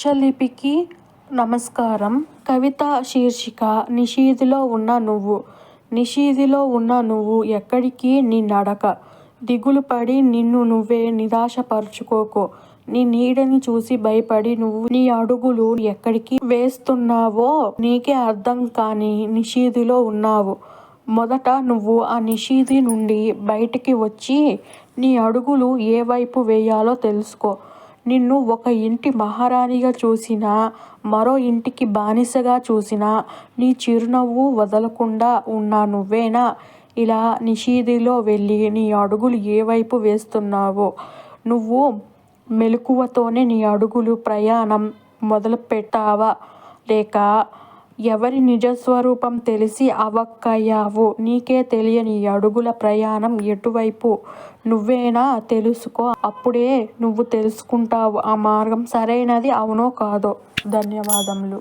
అక్షలిపికి నమస్కారం. కవిత శీర్షిక నిషీధిలో ఉన్న నువ్వు. నిషీధిలో ఉన్న నువ్వు ఎక్కడికి నీ నడక. దిగులుపడి నిన్ను నువ్వే నిరాశపరుచుకోకు. నీ నీడని చూసి భయపడి నువ్వు నీ అడుగులు ఎక్కడికి వేస్తున్నావో నీకే అర్థం కాని నిషీధిలో ఉన్నావు. మొదట నువ్వు ఆ నిషీధి నుండి బయటికి వచ్చి నీ అడుగులు ఏ వైపు వేయాలో తెలుసుకో. నిన్ను ఒక ఇంటి మహారాణిగా చూసినా, మరో ఇంటికి బానిసగా చూసినా నీ చిరునవ్వు వదలకుండా ఉన్న నువ్వేనా ఇలా నిషీధిలో వెళ్ళి నీ అడుగులు ఏ వైపు వేస్తున్నావో. నువ్వు మెలకువతోనే నీ అడుగులు ప్రయాణం మొదలుపెట్టావా, లేక ఎవరి నిజస్వరూపం తెలిసి అవాక్కయ్యావో నీకే తెలియని ఈ అడుగుల ప్రయాణం ఎటువైపు నువ్వేనా తెలుసుకో. అప్పుడే నువ్వు తెలుసుకుంటావు ఆ మార్గం సరైనది అవునో కాదో. ధన్యవాదములు.